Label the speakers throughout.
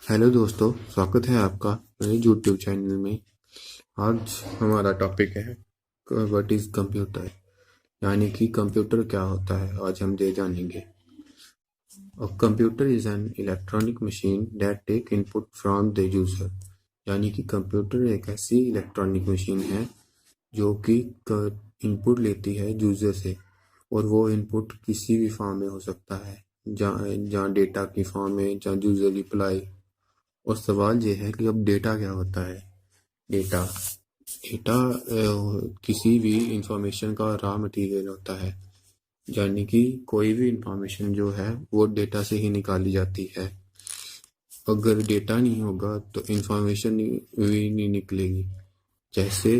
Speaker 1: Hello दोस्तों, स्वागत है आपका मेरे यूट्यूब चैनल में। आज हमारा टॉपिक है व्हाट इज़ कंप्यूटर, यानी कि कंप्यूटर क्या होता है। आज हम ये जानेंगे। Computer is an electronic machine that take input from the user, यानी कि कंप्यूटर एक ऐसी इलेक्ट्रॉनिक मशीन है जो कि इनपुट लेती है यूज़र से, और वो इनपुट किसी भी फॉर्म में हो सकता है, जहाँ डेटा की फॉर्म में, जहाँ यूज़र रिप्लाई। और सवाल ये है कि अब डेटा क्या होता है। डेटा डेटा किसी भी इंफॉर्मेशन का रॉ मटेरियल होता है, यानी कि कोई भी इंफॉर्मेशन जो है वो डेटा से ही निकाली जाती है। अगर डेटा नहीं होगा तो इंफॉर्मेशन भी नहीं निकलेगी। जैसे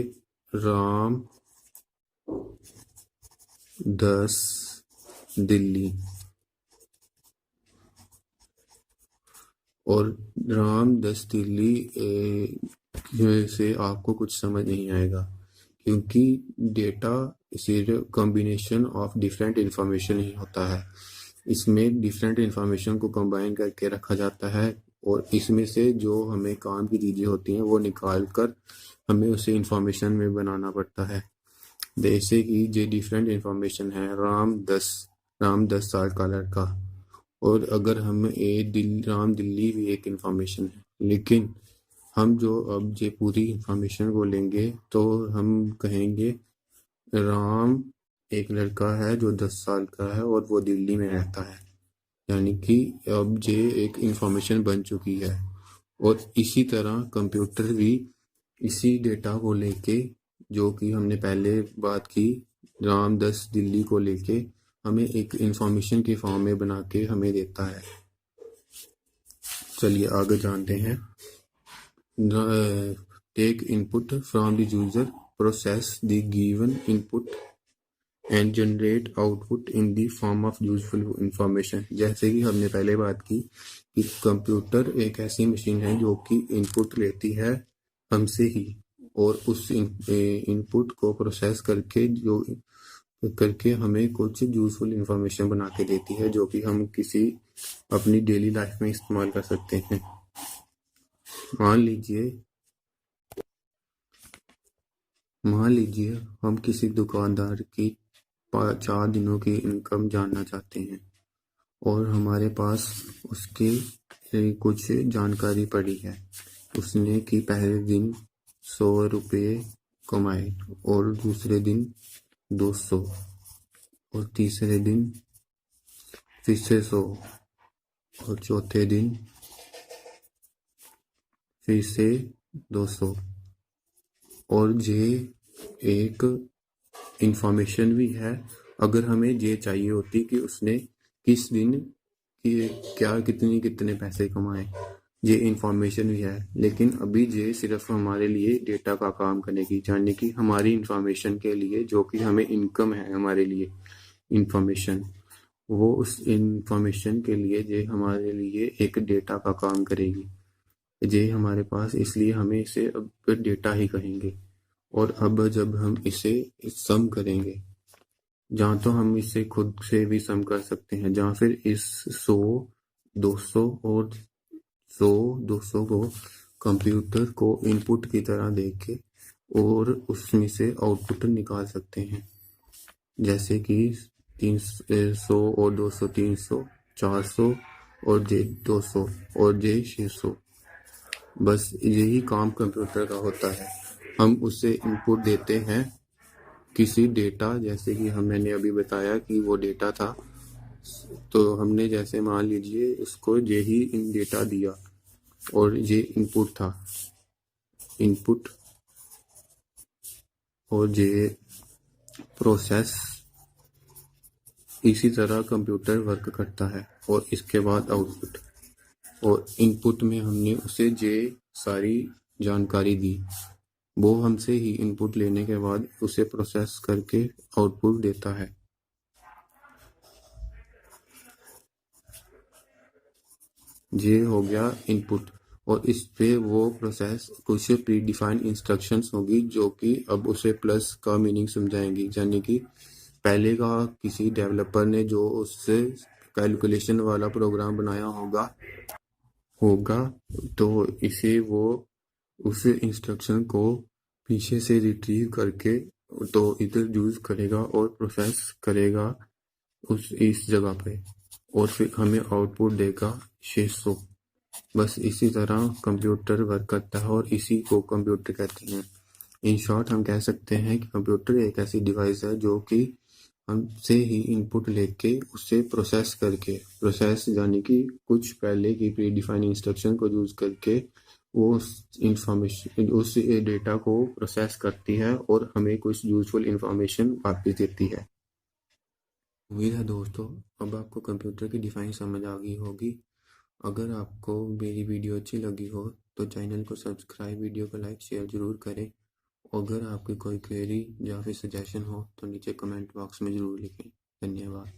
Speaker 1: राम 10 दिल्ली, और राम 10 दिल्ली से आपको कुछ समझ नहीं आएगा, क्योंकि डेटा सिर्फ कॉम्बिनेशन ऑफ डिफरेंट इंफॉर्मेशन ही होता है। इसमें डिफरेंट इंफॉर्मेशन को कंबाइन करके रखा जाता है, और इसमें से जो हमें काम की चीज़ें होती हैं वो निकाल कर हमें उसे इंफॉर्मेशन में बनाना पड़ता है। जैसे कि ये डिफरेंट इंफॉर्मेशन है। राम 10 साल का लड़का। और अगर हम राम दिल्ली भी एक इंफॉर्मेशन है, लेकिन हम जो अब ये पूरी इंफॉर्मेशन को लेंगे तो हम कहेंगे राम एक लड़का है जो 10 साल का है और वो दिल्ली में रहता है, यानी कि अब ये एक इंफॉर्मेशन बन चुकी है। और इसी तरह कंप्यूटर भी इसी डेटा को लेके, जो कि हमने पहले बात की, राम 10 दिल्ली को लेके हमें एक इंफॉर्मेशन के फॉर्म में बना के हमें देता है। चलिए आगे जानते हैं। Take input from the user, process the given input and generate output in the form of useful information. जैसे कि हमने पहले बात की कि कंप्यूटर एक ऐसी मशीन है जो कि इनपुट लेती है हमसे ही, और उस इनपुट को प्रोसेस करके हमें कुछ यूजफुल इंफॉर्मेशन बना के देती है, जो कि हम किसी अपनी डेली लाइफ में इस्तेमाल कर सकते हैं। मान लीजिए हम किसी दुकानदार की 4 दिनों की इनकम जानना चाहते हैं, और हमारे पास उसके कुछ जानकारी पड़ी है। उसने कि पहले दिन 100 रुपये कमाए, और दूसरे दिन 200, और तीसरे दिन फिर से 100, और चौथे दिन फिर से 200। और ये एक इंफॉर्मेशन भी है। अगर हमें ये चाहिए होती कि उसने किस दिन कितने पैसे कमाए, ये इंफॉर्मेशन भी है। लेकिन अभी ये सिर्फ हमारे लिए डेटा का काम करेगी, यानी कि हमारी इंफॉर्मेशन के लिए, जो कि हमें इनकम है हमारे लिए इंफॉर्मेशन, वो उस इंफॉर्मेशन के लिए ये हमारे लिए एक डेटा का काम करेगी। ये हमारे पास, इसलिए हमें इसे अब डेटा ही कहेंगे। और अब जब हम इसे सम करेंगे, जहाँ तो हम इसे खुद से भी सम कर सकते हैं, जहाँ फिर इस 100, 200 और 100, 200 को कंप्यूटर को इनपुट की तरह देके और उसमें से आउटपुट निकाल सकते हैं। जैसे कि 300 और 200 300, 400 और जे 200 और जे 600। बस यही काम कंप्यूटर का होता है। हम उसे इनपुट देते हैं किसी डेटा, जैसे कि मैंने अभी बताया कि वो डेटा था, तो हमने जैसे मान लीजिए उसको यही इन डेटा दिया, और ये इनपुट था, इनपुट, और ये प्रोसेस। इसी तरह कंप्यूटर वर्क करता है। और इसके बाद आउटपुट, और इनपुट में हमने उसे ये सारी जानकारी दी, वो हमसे ही इनपुट लेने के बाद उसे प्रोसेस करके आउटपुट देता है। ये हो गया इनपुट। और इस पे वो प्रोसेस कुछ प्री डिफाइंड इंस्ट्रक्शंस होगी, जो कि अब उसे प्लस का मीनिंग समझाएंगी। यानी कि पहले का किसी डेवलपर ने जो उससे कैलकुलेशन वाला प्रोग्राम बनाया होगा, होगा तो इसे वो उस इंस्ट्रक्शन को पीछे से रिट्रीव करके तो इधर यूज करेगा और प्रोसेस करेगा इस जगह पे, और फिर हमें आउटपुट देगा 600। बस इसी तरह कंप्यूटर वर्क करता है और इसी को कंप्यूटर कहते हैं। इन शॉर्ट हम कह सकते हैं कि कंप्यूटर एक ऐसी डिवाइस है जो कि हमसे ही इनपुट लेके उससे प्रोसेस यानी कि कुछ पहले की प्री डिफाइंड इंस्ट्रक्शन को यूज करके वो उस डेटा को प्रोसेस करती है और हमें कुछ यूजफुल इंफॉर्मेशन वापस देती है। उम्मीद है दोस्तों अब आपको कंप्यूटर की डिफाइन समझ आ गई होगी। अगर आपको मेरी वीडियो अच्छी लगी हो तो चैनल को सब्सक्राइब, वीडियो को लाइक शेयर ज़रूर करें। अगर आपकी कोई क्वेरी या फिर सजेशन हो तो नीचे कमेंट बॉक्स में ज़रूर लिखें। धन्यवाद।